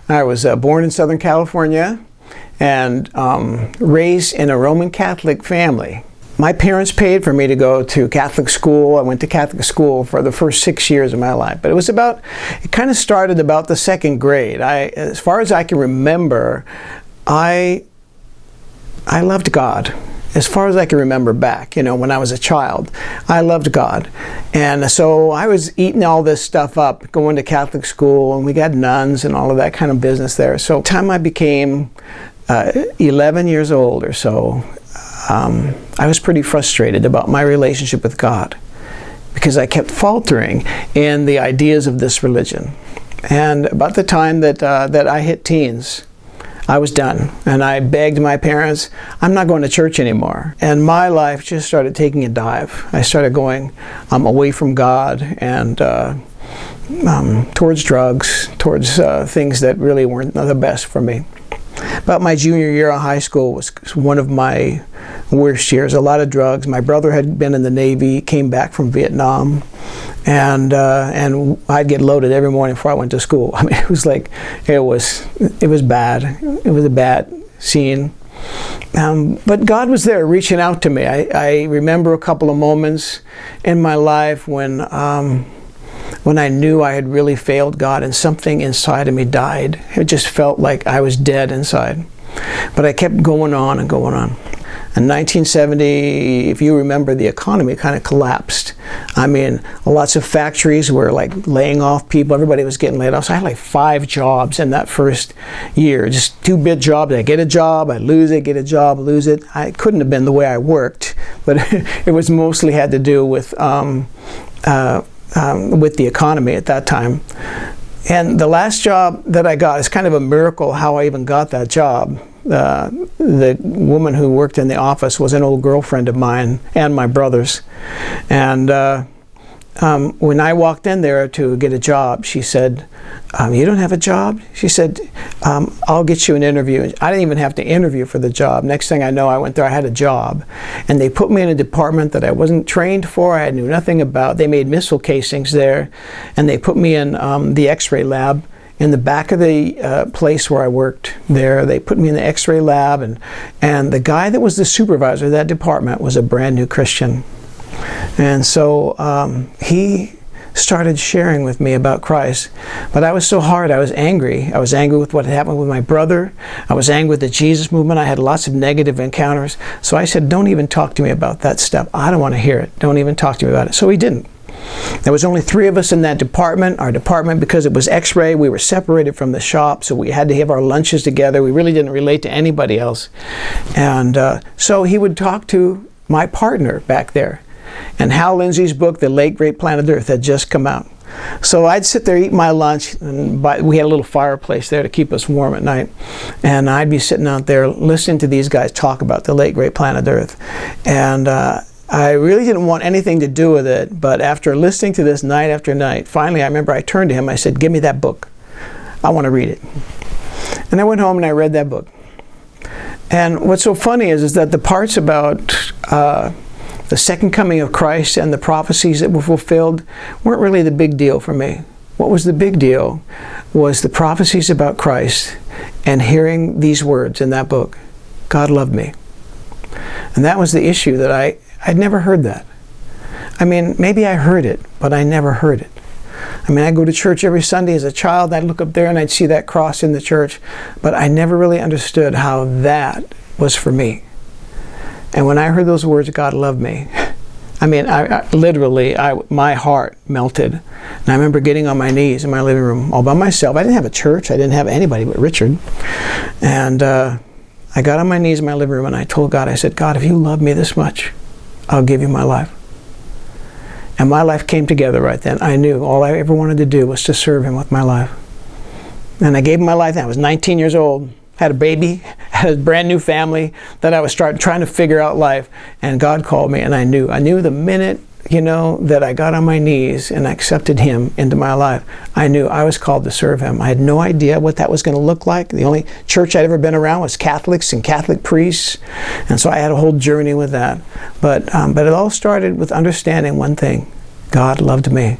I was born in Southern California and raised in a Roman Catholic family. My parents paid for me to go to Catholic school. I went to Catholic school for the first 6 years of my life. But it kind of started about the second grade. As far as I can remember, I loved God. As far as I can remember back, when I was a child, I loved God. And so I was eating all this stuff up, going to Catholic school, and we got nuns and all of that kind of business there. So by the time I became 11 years old or so, I was pretty frustrated about my relationship with God because I kept faltering in the ideas of this religion. And about the time that I hit teens, I was done, and I begged my parents, I'm not going to church anymore. And my life just started taking a dive. I started going away from God and towards drugs, towards things that really weren't the best for me. About my junior year of high school was one of my worst years. A lot of drugs. My brother had been in the Navy, came back from Vietnam, and I'd get loaded every morning before I went to school. I mean, it was bad. It was a bad scene. But God was there reaching out to me. I remember a couple of moments in my life when I knew I had really failed God and something inside of me died. It just felt like I was dead inside. But I kept going on and going on. In 1970, if you remember, the economy kind of collapsed. I mean, lots of factories were like laying off people. Everybody was getting laid off. So I had like 5 jobs in that first year. Just 2-bit jobs. I get a job, I lose it, get a job, lose it. I couldn't have been the way I worked, but it was mostly had to do with the economy at that time. And the last job that I got is kind of a miracle how I even got that job. The woman who worked in the office was an old girlfriend of mine and my brother's. And when I walked in there to get a job, she said, you don't have a job? She said, I'll get you an interview. I didn't even have to interview for the job. Next thing I know, I went there, I had a job. And they put me in a department that I wasn't trained for, I knew nothing about. They made missile casings there, and they put me in the X-ray lab. In the back of the place where I worked there, they put me in the X-ray lab, and the guy that was the supervisor of that department was a brand new Christian. And so he started sharing with me about Christ. But I was so hard, I was angry. I was angry with what had happened with my brother. I was angry with the Jesus movement. I had lots of negative encounters. So I said, don't even talk to me about that stuff. I don't want to hear it. Don't even talk to me about it. So he didn't. There was only 3 of us in that department. Our department, because it was X-ray, we were separated from the shop, so we had to have our lunches together. We really didn't relate to anybody else. And so he would talk to my partner back there. And Hal Lindsey's book, The Late Great Planet Earth, had just come out. So I'd sit there, eat my lunch, and we had a little fireplace there to keep us warm at night. And I'd be sitting out there listening to these guys talk about the late great planet Earth. And I really didn't want anything to do with it, but after listening to this night after night, finally I remember I turned to him, I said, give me that book. I want to read it. And I went home and I read that book. And what's so funny is that the parts about the second coming of Christ and the prophecies that were fulfilled weren't really the big deal for me. What was the big deal was the prophecies about Christ and hearing these words in that book, God loved me. And that was the issue that I'd never heard that. I mean, maybe I heard it, but I never heard it. I mean, I'd go to church every Sunday as a child, I'd look up there and I'd see that cross in the church, but I never really understood how that was for me. And when I heard those words, God loved me, I mean, I literally, my heart melted. And I remember getting on my knees in my living room all by myself. I didn't have a church, I didn't have anybody but Richard. And I got on my knees in my living room and I told God, I said, God, if you love me this much, I'll give you my life. And my life came together right then. I knew all I ever wanted to do was to serve him with my life. And I gave him my life. I was 19 years old, had a baby, had a brand new family that I was trying to figure out life. And God called me, and I knew the minute, that I got on my knees and accepted him into my life, I knew I was called to serve him. I had no idea what that was going to look like. The only church I'd ever been around was Catholics and Catholic priests. And so I had a whole journey with that. But it all started with understanding one thing. God loved me.